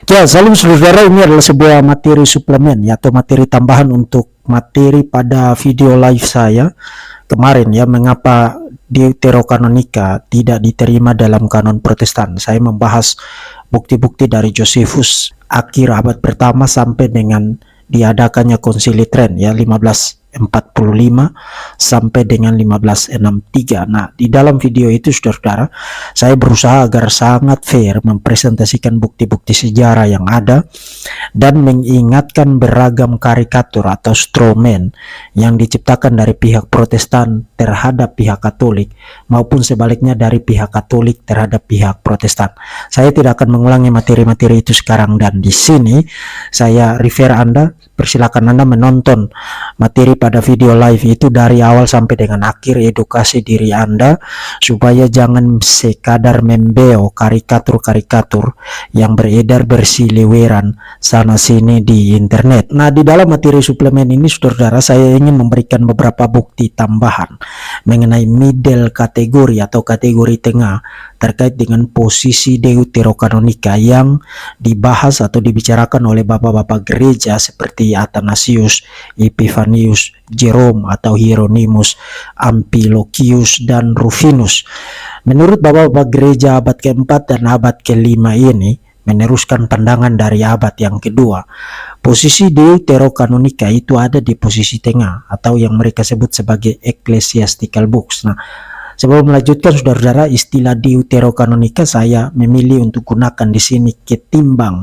Ya, salam saudara, ini adalah sebuah materi suplemen ya, atau materi tambahan untuk materi pada video live saya kemarin ya, mengapa Deuterokanonika tidak diterima dalam kanon Protestan. Saya membahas bukti-bukti dari Josephus akhir abad pertama sampai dengan diadakannya Konsili Tren ya 1545 sampai dengan 1563. Nah, di dalam video itu saudara-saudara, saya berusaha agar sangat fair mempresentasikan bukti-bukti sejarah yang ada dan mengingatkan beragam karikatur atau strawman yang diciptakan dari pihak Protestan terhadap pihak Katolik maupun sebaliknya dari pihak Katolik terhadap pihak Protestan. Saya tidak akan mengulangi materi-materi itu sekarang, dan di sini saya refer Anda, persilakan Anda menonton materi pada video live itu dari awal sampai dengan akhir, edukasi diri Anda supaya jangan sekadar membeo karikatur-karikatur yang beredar bersiliweran sana sini di internet. Nah, di dalam materi suplemen ini saudara-saudara, saya ingin memberikan beberapa bukti tambahan mengenai middle kategori atau kategori tengah terkait dengan posisi Deuterokanonika yang dibahas atau dibicarakan oleh bapak-bapak gereja seperti Athanasius, Epifanius, Jerome atau Hieronymus, Amfilochius, dan Rufinus. Menurut bapak-bapak gereja abad keempat dan abad kelima ini meneruskan pandangan dari abad yang kedua, posisi Deuterokanonika itu ada di posisi tengah atau yang mereka sebut sebagai ecclesiastical books. Nah, sebelum melanjutkan saudara-saudara, istilah Deuterokanonika saya memilih untuk gunakan di sini ketimbang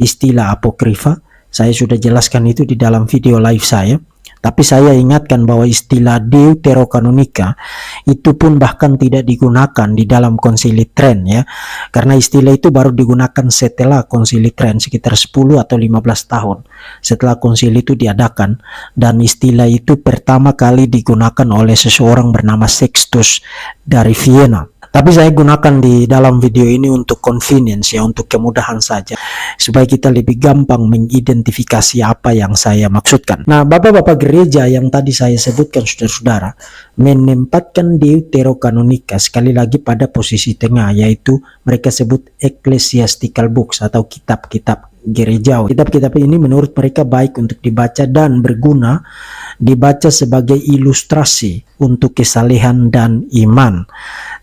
istilah apokrifa. Saya sudah jelaskan itu di dalam video live saya. Tapi saya ingatkan bahwa istilah Deuterokanonika itu pun bahkan tidak digunakan di dalam Konsili Tren ya. Karena istilah itu baru digunakan setelah Konsili Tren sekitar 10 atau 15 tahun setelah konsili itu diadakan, dan istilah itu pertama kali digunakan oleh seseorang bernama Sextus dari Vienna. Tapi saya gunakan di dalam video ini untuk convenience ya, untuk kemudahan saja, supaya kita lebih gampang mengidentifikasi apa yang saya maksudkan. Nah, bapak-bapak gereja yang tadi saya sebutkan saudara-saudara menempatkan Deuterokanonika sekali lagi pada posisi tengah, yaitu mereka sebut ecclesiastical books atau kitab-kitab gerejawi. Kitab-kitab ini menurut mereka baik untuk dibaca dan berguna dibaca sebagai ilustrasi untuk kesalehan dan iman.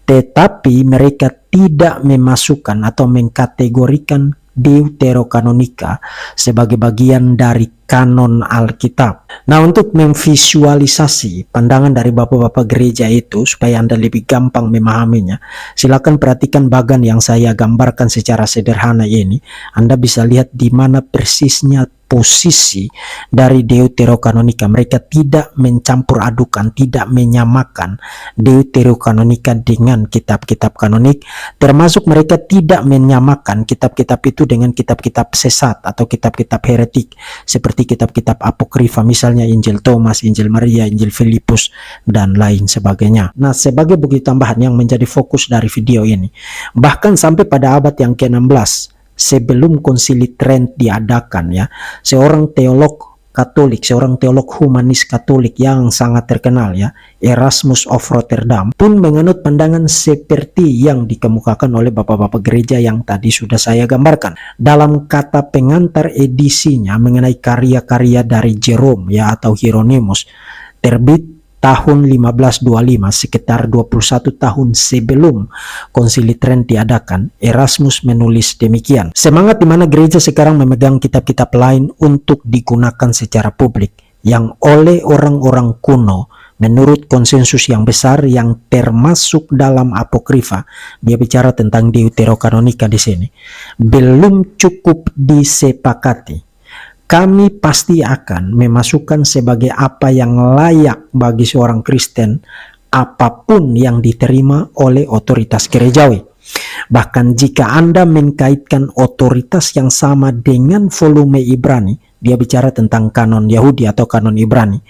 Tetapi mereka tidak memasukkan atau mengkategorikan Deuterokanonika sebagai bagian dari kanon Alkitab. Nah, untuk memvisualisasi pandangan dari bapak-bapak gereja itu supaya Anda lebih gampang memahaminya, silakan perhatikan bagan yang saya gambarkan secara sederhana ini. Anda bisa lihat di mana persisnya posisi dari Deuterokanonika. Mereka tidak mencampur adukan, tidak menyamakan Deuterokanonika dengan kitab-kitab kanonik, termasuk mereka tidak menyamakan kitab-kitab itu dengan kitab-kitab sesat atau kitab-kitab heretik seperti kitab-kitab apokrifa, misalnya Injil Thomas, Injil Maria, Injil Filipus, dan lain sebagainya. Nah, sebagai bukti tambahan yang menjadi fokus dari video ini, bahkan sampai pada abad yang ke-16 sebelum Konsili Trent diadakan ya, seorang teolog Katolik, seorang teolog humanis Katolik yang sangat terkenal ya, Erasmus of Rotterdam, pun menganut pandangan seperti yang dikemukakan oleh bapak-bapak gereja yang tadi sudah saya gambarkan. Dalam kata pengantar edisinya mengenai karya-karya dari Jerome ya atau Hieronymus, terbit tahun 1525, sekitar 21 tahun sebelum Konsili Tren diadakan, Erasmus menulis demikian: semangat di mana gereja sekarang memegang kitab-kitab lain untuk digunakan secara publik, yang oleh orang-orang kuno menurut konsensus yang besar yang termasuk dalam apokrifa, dia bicara tentang Deuterokanonika di sini, belum cukup disepakati. Kami pasti akan memasukkan sebagai apa yang layak bagi seorang Kristen apapun yang diterima oleh otoritas gerejawi. Bahkan jika Anda mengkaitkan otoritas yang sama dengan volume Ibrani, dia bicara tentang kanon Yahudi atau kanon Ibrani,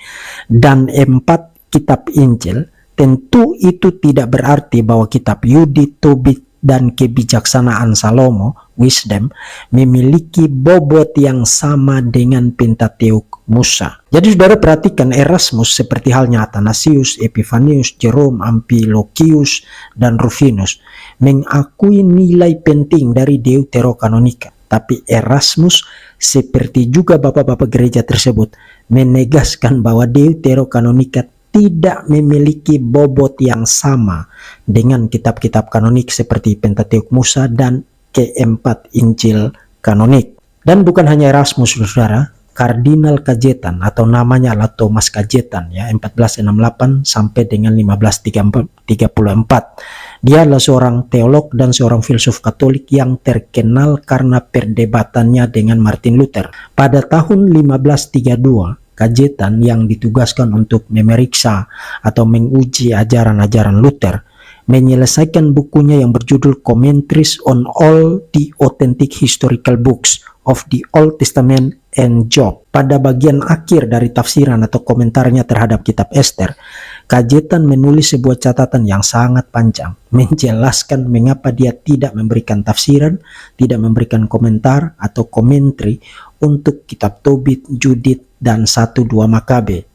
dan 4 kitab Injil, tentu itu tidak berarti bahwa kitab Yudit, Tobit, dan kebijaksanaan Salomo, wisdom, memiliki bobot yang sama dengan Pentateuk Musa. Jadi saudara perhatikan, Erasmus seperti halnya Athanasius, Epifanius, Jerome, Amfilochius, dan Rufinus mengakui nilai penting dari Deuterokanonika. Tapi Erasmus seperti juga bapak-bapak gereja tersebut menegaskan bahwa Deuterokanonika tidak memiliki bobot yang sama dengan kitab-kitab kanonik seperti Pentateuk Musa dan keempat Injil kanonik. Dan bukan hanya Erasmus, saudara, Kardinal Cajetan atau namanya adalah Thomas Cajetan ya, 1468 sampai dengan 1534. Dia adalah seorang teolog dan seorang filsuf Katolik yang terkenal karena perdebatannya dengan Martin Luther. Pada tahun 1532, Cajetan yang ditugaskan untuk memeriksa atau menguji ajaran-ajaran Luther menyelesaikan bukunya yang berjudul Commentaries on All the Authentic Historical Books of the Old Testament and Job. Pada bagian akhir dari tafsiran atau komentarnya terhadap kitab Ester, Cajetan menulis sebuah catatan yang sangat panjang, menjelaskan mengapa dia tidak memberikan tafsiran, tidak memberikan komentar atau komentari untuk kitab Tobit, Judit, dan 1-2 Makabe.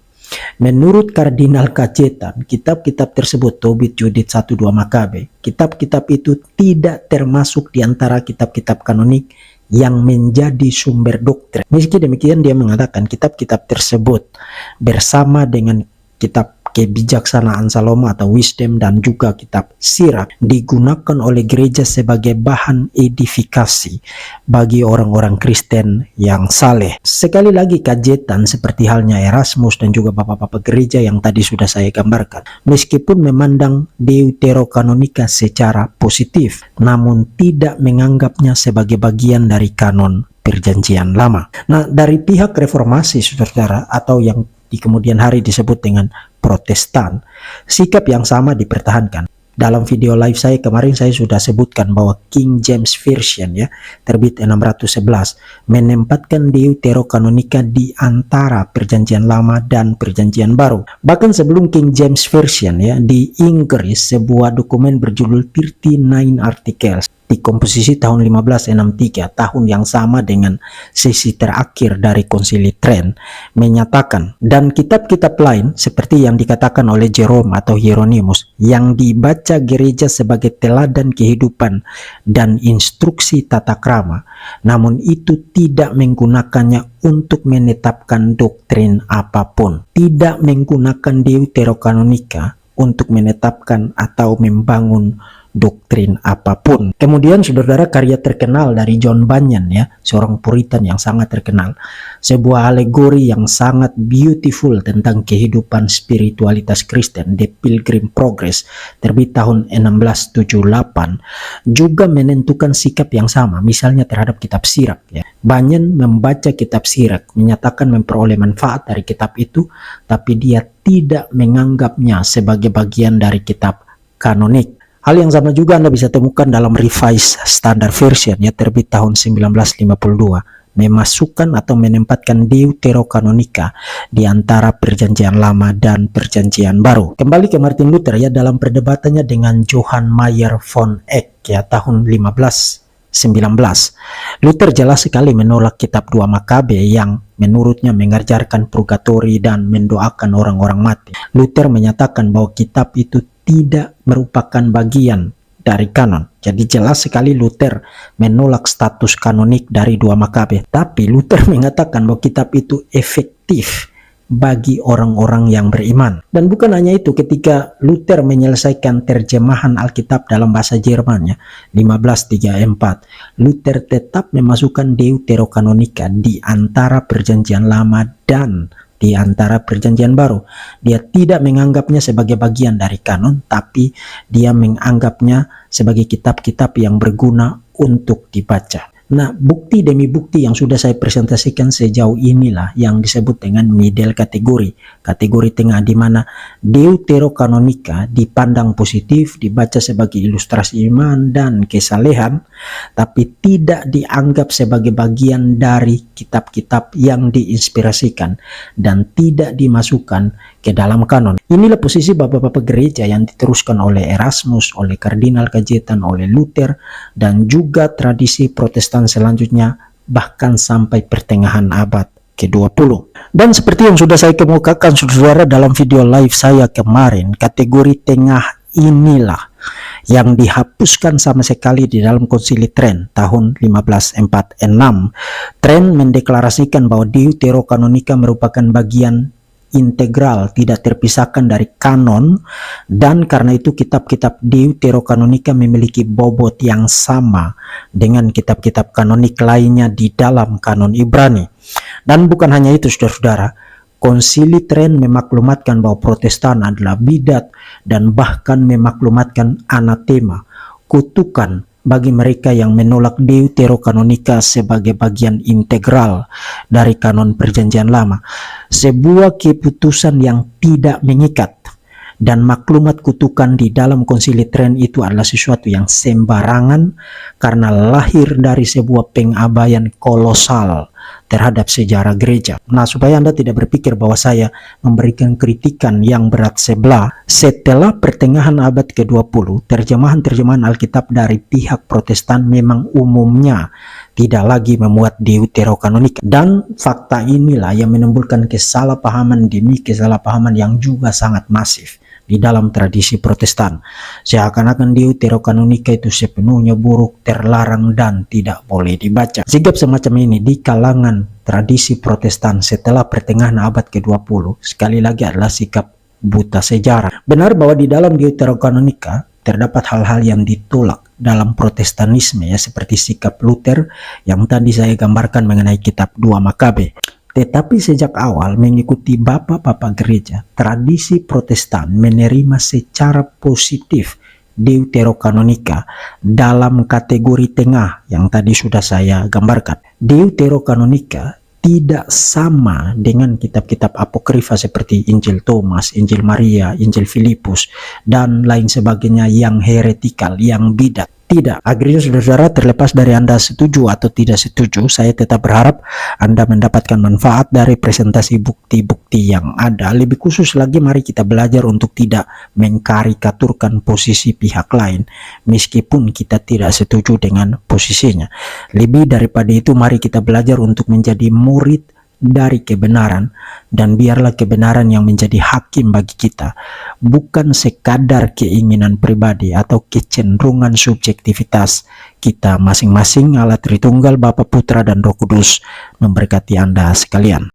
Menurut Kardinal Cajetan, kitab-kitab tersebut, Tobit, Judit, 1-2 Makabe, kitab-kitab itu tidak termasuk di antara kitab-kitab kanonik yang menjadi sumber doktrin. Meski demikian, dia mengatakan kitab-kitab tersebut bersama dengan kitab Kebijaksanaan Salomo atau Wisdom dan juga kitab Sirak digunakan oleh gereja sebagai bahan edifikasi bagi orang-orang Kristen yang saleh. Sekali lagi, Cajetan seperti halnya Erasmus dan juga bapak-bapak gereja yang tadi sudah saya gambarkan, meskipun memandang Deuterokanonika secara positif, namun tidak menganggapnya sebagai bagian dari kanon Perjanjian Lama. Nah, dari pihak reformasi, saudara, atau yang di kemudian hari disebut dengan Protestan, sikap yang sama dipertahankan. Dalam video live saya kemarin saya sudah sebutkan bahwa King James Version ya, terbit 611, menempatkan Deuterokanonika di antara Perjanjian Lama dan Perjanjian Baru. Bahkan sebelum King James Version ya, di Inggris sebuah dokumen berjudul 39 Articles dikomposisi tahun 1563, tahun yang sama dengan sesi terakhir dari Konsili Trent, menyatakan, dan kitab-kitab lain seperti yang dikatakan oleh Jerome atau Hieronymus yang dibaca gereja sebagai teladan kehidupan dan instruksi tata krama, namun itu tidak menggunakannya untuk menetapkan doktrin apapun, tidak menggunakan Deuterokanonika untuk menetapkan atau membangun doktrin apapun. Kemudian saudara, karya terkenal dari John Bunyan ya, seorang Puritan yang sangat terkenal, sebuah alegori yang sangat beautiful tentang kehidupan spiritualitas Kristen, The Pilgrim Progress, terbit tahun 1678, juga menentukan sikap yang sama, misalnya terhadap kitab Sirak ya. Bunyan membaca kitab Sirak, menyatakan memperoleh manfaat dari kitab itu, tapi dia tidak menganggapnya sebagai bagian dari kitab kanonik. Hal yang sama juga Anda bisa temukan dalam Revised Standard Version ya, terbit tahun 1952, memasukkan atau menempatkan Deuterokanonika di antara Perjanjian Lama dan Perjanjian Baru. Kembali ke Martin Luther ya, dalam perdebatannya dengan Johann Mayer von Eck ya, tahun 1519, Luther jelas sekali menolak kitab 2 Makabe yang menurutnya mengajarkan purgatori dan mendoakan orang-orang mati. Luther menyatakan bahwa kitab itu tidak merupakan bagian dari kanon. Jadi jelas sekali Luther menolak status kanonik dari 2 Makabe. Tapi Luther mengatakan bahwa kitab itu efektif bagi orang-orang yang beriman. Dan bukan hanya itu, ketika Luther menyelesaikan terjemahan Alkitab dalam bahasa Jerman ya, 1534, Luther tetap memasukkan Deuterokanonika di antara Perjanjian Lama dan di antara Perjanjian Baru. Dia tidak menganggapnya sebagai bagian dari kanon, tapi dia menganggapnya sebagai kitab-kitab yang berguna untuk dibaca. Nah, bukti demi bukti yang sudah saya presentasikan sejauh inilah yang disebut dengan middle kategori, kategori tengah, di mana Deuterokanonika dipandang positif, dibaca sebagai ilustrasi iman dan kesalehan, tapi tidak dianggap sebagai bagian dari kitab-kitab yang diinspirasikan dan tidak dimasukkan ke dalam kanon. Inilah posisi bapak-bapak gereja yang diteruskan oleh Erasmus, oleh Kardinal Cajetan, oleh Luther, dan juga tradisi Protestan selanjutnya bahkan sampai pertengahan abad ke-20. Dan seperti yang sudah saya kemukakan saudara dalam video live saya kemarin, kategori tengah inilah yang dihapuskan sama sekali di dalam Konsili Tren tahun 1546. Tren mendeklarasikan bahwa Deuterokanonika merupakan bagian integral, tidak terpisahkan dari kanon, dan karena itu kitab-kitab Deuterokanonika memiliki bobot yang sama dengan kitab-kitab kanonik lainnya di dalam kanon Ibrani. Dan bukan hanya itu, saudara-saudara, Konsili Tren memaklumatkan bahwa Protestan adalah bidat dan bahkan memaklumatkan anatema, kutukan bagi mereka yang menolak Deuterokanonika sebagai bagian integral dari kanon Perjanjian Lama. Sebuah keputusan yang tidak mengikat, dan maklumat kutukan di dalam Konsili Tren itu adalah sesuatu yang sembarangan karena lahir dari sebuah pengabaian kolosal terhadap sejarah gereja. Nah, supaya Anda tidak berpikir bahwa saya memberikan kritikan yang berat sebelah, setelah pertengahan abad ke-20, terjemahan-terjemahan Alkitab dari pihak Protestan memang umumnya tidak lagi memuat Deuterokanonika. Dan fakta inilah yang menimbulkan kesalahpahaman demi kesalahpahaman yang juga sangat masif di dalam tradisi Protestan. Seakan-akan Deuterokanonika itu sepenuhnya buruk, terlarang, dan tidak boleh dibaca. Sikap semacam ini di kalangan tradisi Protestan setelah pertengahan abad ke-20 sekali lagi adalah sikap buta sejarah. Benar bahwa di dalam Deuterokanonika terdapat hal-hal yang ditolak dalam Protestanisme, ya, seperti sikap Luther yang tadi saya gambarkan mengenai kitab 2 Makabe. Tetapi sejak awal mengikuti bapak-bapak gereja, tradisi Protestan menerima secara positif Deuterokanonika dalam kategori tengah yang tadi sudah saya gambarkan. Deuterokanonika tidak sama dengan kitab-kitab apokrifa seperti Injil Thomas, Injil Maria, Injil Filipus, dan lain sebagainya yang heretikal, yang bidat. Tidak, akhirnya saudara-saudara, terlepas dari Anda setuju atau tidak setuju, saya tetap berharap Anda mendapatkan manfaat dari presentasi bukti-bukti yang ada. Lebih khusus lagi, mari kita belajar untuk tidak mengkarikaturkan posisi pihak lain, meskipun kita tidak setuju dengan posisinya. Lebih daripada itu, mari kita belajar untuk menjadi murid dari kebenaran, dan biarlah kebenaran yang menjadi hakim bagi kita, bukan sekadar keinginan pribadi atau kecenderungan subjektivitas kita masing-masing. Allah Tritunggal, Bapa, Putra, dan Roh Kudus memberkati Anda sekalian.